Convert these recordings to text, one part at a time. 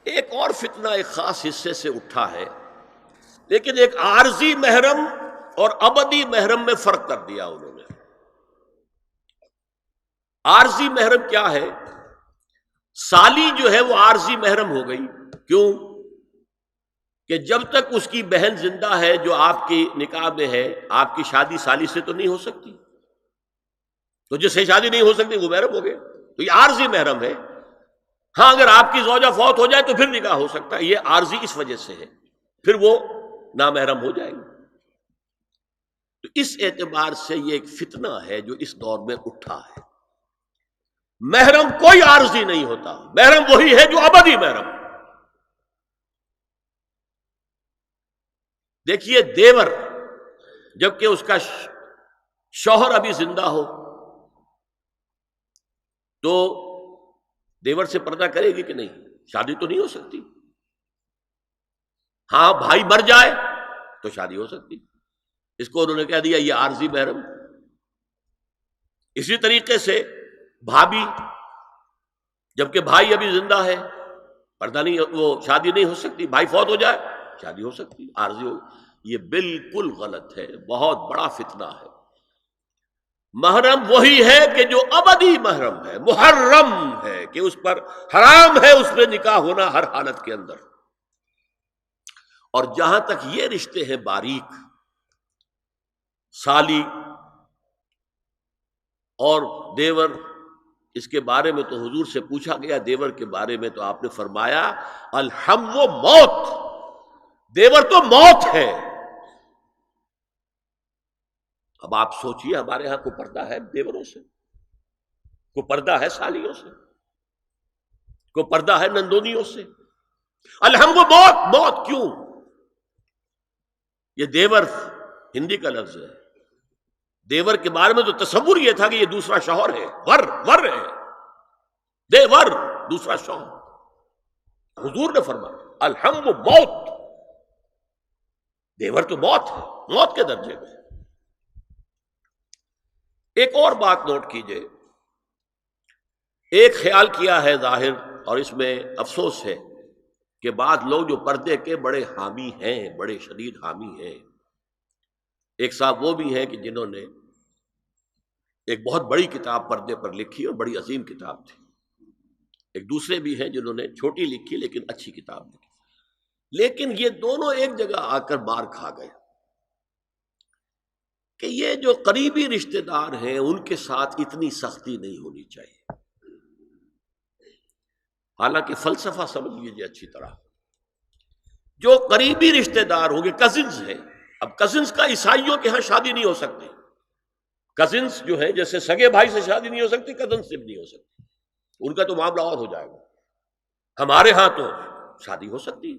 ایک اور فتنہ ایک خاص حصے سے اٹھا ہے، لیکن ایک عارضی محرم اور ابدی محرم میں فرق کر دیا انہوں نے۔ عارضی محرم کیا ہے؟ سالی جو ہے وہ عارضی محرم ہو گئی۔ کیوں؟ کہ جب تک اس کی بہن زندہ ہے جو آپ کی نکاح میں ہے، آپ کی شادی سالی سے تو نہیں ہو سکتی، تو جس سے شادی نہیں ہو سکتی وہ محرم ہو گئے، تو یہ عارضی محرم ہے۔ ہاں اگر آپ کی زوجہ فوت ہو جائے تو پھر نکاح ہو سکتا ہے، یہ عارضی اس وجہ سے ہے، پھر وہ نامحرم ہو جائے گی۔ تو اس اعتبار سے یہ ایک فتنہ ہے جو اس دور میں اٹھا ہے۔ محرم کوئی عارضی نہیں ہوتا، محرم وہی ہے جو ابدی محرم۔ دیکھیے دیور، جبکہ اس کا شوہر ابھی زندہ ہو تو دیور سے پردہ کرے گی کہ نہیں؟ شادی تو نہیں ہو سکتی۔ ہاں بھائی مر جائے تو شادی ہو سکتی، اس کو انہوں نے کہہ دیا یہ عارضی محرم۔ اسی طریقے سے بھابھی، جبکہ بھائی ابھی زندہ ہے، پردہ نہیں، وہ شادی نہیں ہو سکتی، بھائی فوت ہو جائے شادی ہو سکتی، عارضی ہو۔ یہ بالکل غلط ہے، بہت بڑا فتنہ ہے۔ محرم وہی ہے کہ جو ابدی محرم ہے، محرم ہے کہ اس پر حرام ہے اس میں نکاح ہونا ہر حالت کے اندر۔ اور جہاں تک یہ رشتے ہیں باریک، سالی اور دیور، اس کے بارے میں تو حضور سے پوچھا گیا دیور کے بارے میں، تو آپ نے فرمایا الحم و موت، دیور تو موت ہے۔ اب آپ سوچئے ہمارے ہاں کوئی پردہ ہے دیوروں سے؟ کوئی پردہ ہے سالیوں سے؟ کوئی پردہ ہے نندونیوں سے؟ الحم و موت، موت کیوں؟ یہ دیور ہندی کا لفظ ہے، دیور کے بارے میں تو تصور یہ تھا کہ یہ دوسرا شوہر ہے، ور ہے، دیور دوسرا شوہر۔ حضور نے فرمایا الحم و موت، دیور تو موت ہے، موت کے درجے میں۔ ایک اور بات نوٹ کیجئے، ایک خیال کیا ہے ظاہر، اور اس میں افسوس ہے کہ بعض لوگ جو پردے کے بڑے حامی ہیں، بڑے شدید حامی ہیں، ایک صاحب وہ بھی ہیں کہ جنہوں نے ایک بہت بڑی کتاب پردے پر لکھی اور بڑی عظیم کتاب تھی، ایک دوسرے بھی ہیں جنہوں نے چھوٹی لکھی لیکن اچھی کتاب لکھی، لیکن یہ دونوں ایک جگہ آ کر مار کھا گئے کہ یہ جو قریبی رشتہ دار ہیں ان کے ساتھ اتنی سختی نہیں ہونی چاہیے۔ حالانکہ فلسفہ سمجھ لیجیے اچھی طرح، جو قریبی رشتہ دار ہوں گے، کزنز ہیں، اب کزنز کا عیسائیوں کے ہاں شادی نہیں ہو سکتی، کزنز جو ہے جیسے سگے بھائی سے شادی نہیں ہو سکتی، کزنز سے بھی نہیں ہو سکتی، ان کا تو معاملہ اور ہو جائے گا۔ ہمارے ہاں تو شادی ہو سکتی،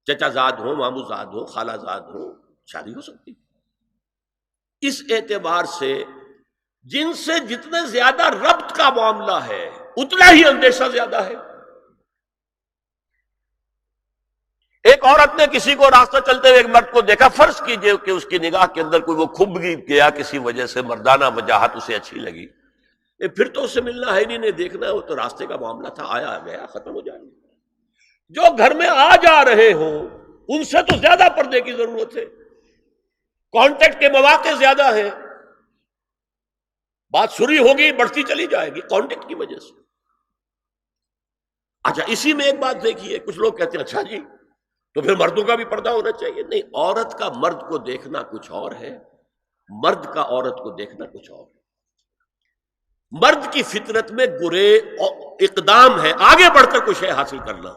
چچا زاد ہو، مامو زاد ہو، خالہ زاد ہو، شادی ہو سکتی۔ اس اعتبار سے جن سے جتنے زیادہ ربط کا معاملہ ہے اتنا ہی اندیشہ زیادہ ہے۔ ایک عورت نے کسی کو راستہ چلتے ہوئے ایک مرد کو دیکھا، فرض کیجئے کہ اس کی نگاہ کے اندر کوئی وہ کھب گیا کسی وجہ سے، مردانہ وجاہت اسے اچھی لگی، پھر تو اسے ملنا ہے نہیں دیکھنا، وہ تو راستے کا معاملہ تھا، آیا گیا ختم ہو جائے گا۔ جو گھر میں آ جا رہے ہوں ان سے تو زیادہ پردے کی ضرورت ہے، کانٹیکٹ کے مواقع زیادہ ہیں، بات شروع ہوگی بڑھتی چلی جائے گی کانٹیکٹ کی وجہ سے۔ اچھا اسی میں ایک بات دیکھیے، کچھ لوگ کہتے ہیں اچھا جی تو پھر مردوں کا بھی پردہ ہونا چاہیے۔ نہیں، عورت کا مرد کو دیکھنا کچھ اور ہے، مرد کا عورت کو دیکھنا کچھ اور ہے۔ مرد کی فطرت میں گرے اقدام ہے، آگے بڑھ کر کچھ ہے حاصل کرنا،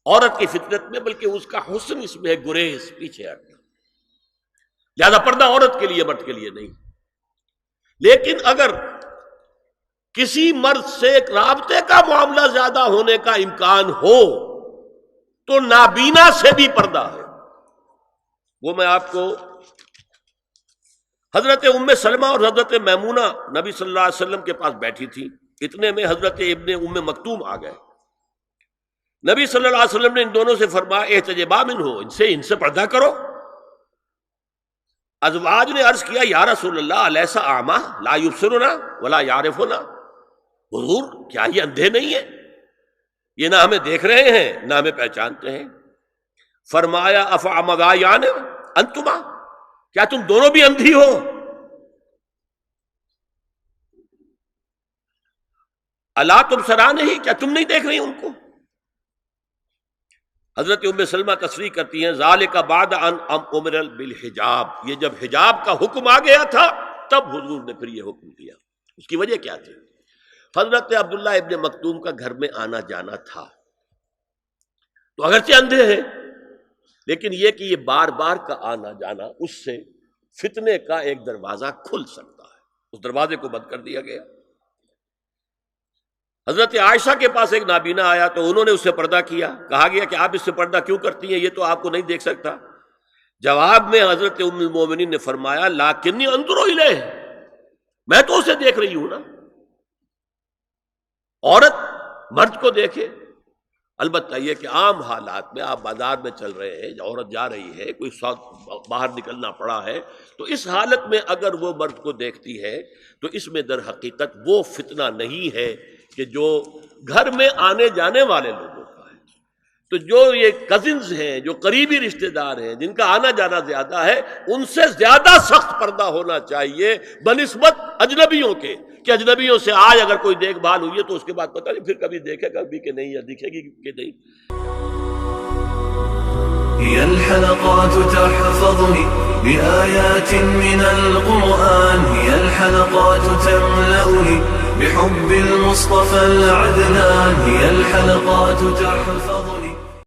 عورت کی فطرت میں بلکہ اس کا حسن اس میں ہے گریز، پیچھے ہٹنا، لہذا پردہ عورت کے لیے مرد کے لیے نہیں۔ لیکن اگر کسی مرد سے ایک رابطے کا معاملہ زیادہ ہونے کا امکان ہو تو نابینا سے بھی پردہ ہے۔ وہ میں آپ کو حضرت ام سلمہ اور حضرت میمونہ نبی صلی اللہ علیہ وسلم کے پاس بیٹھی تھی، اتنے میں حضرت ابن ام مکتوم آ گئے۔ نبی صلی اللہ علیہ وسلم نے ان دونوں سے فرمایا احتجبا منہ، ان سے پردہ کرو۔ ازواج نے عرض کیا یا رسول اللہ الیس اعمی لا یبصرنا ولا یعرفنا، حضور کیا یہ اندھے نہیں ہیں؟ یہ نہ ہمیں دیکھ رہے ہیں نہ ہمیں پہچانتے ہیں. فرمایا افعمدایان انتما، کیا تم دونوں بھی اندھی ہو؟ الا تبصران ہی، کیا تم نہیں دیکھ رہی ان کو؟ حضرت ام سلمہ تصریح کرتی ہیں ذالک بعد ان امر بالحجاب، یہ جب حجاب کا حکم آ گیا تھا تب حضور نے پھر یہ حکم دیا. اس کی وجہ کیا تھی؟ حضرت عبداللہ ابن مکتوم کا گھر میں آنا جانا تھا، تو اگرچہ اندھے ہیں لیکن یہ کہ یہ بار بار کا آنا جانا اس سے فتنے کا ایک دروازہ کھل سکتا ہے، اس دروازے کو بند کر دیا گیا. حضرت عائشہ کے پاس ایک نابینا آیا تو انہوں نے اس سے پردہ کیا، کہا گیا کہ آپ اس سے پردہ کیوں کرتی ہیں، یہ تو آپ کو نہیں دیکھ سکتا. جواب میں حضرت ام المومنین نے فرمایا لاکنی انظر الیہ، میں تو اسے دیکھ رہی ہوں نا. عورت مرد کو دیکھے، البتہ یہ کہ عام حالات میں آپ بازار میں چل رہے ہیں، عورت جا رہی ہے، کوئی باہر نکلنا پڑا ہے، تو اس حالت میں اگر وہ مرد کو دیکھتی ہے تو اس میں در حقیقت وہ فتنہ نہیں ہے کہ جو گھر میں آنے جانے والے لوگوں کا ہے. تو جو یہ کزنز ہیں، جو قریبی رشتہ دار ہیں، جن کا آنا جانا زیادہ ہے، ان سے زیادہ سخت پردہ ہونا چاہیے بنسبت اجنبیوں کے، کہ اجنبیوں سے آج اگر کوئی دیکھ بھال ہوئی ہے تو اس کے بعد پتہ نہیں پھر کبھی دیکھے گا بھی کہ نہیں، یا دکھے گی کہ نہیں. هي الحلقات تحفظني بآيات من القرآن، هي الحلقات تملأني بحب المصطفى العدنان، هي الحلقات تحفظني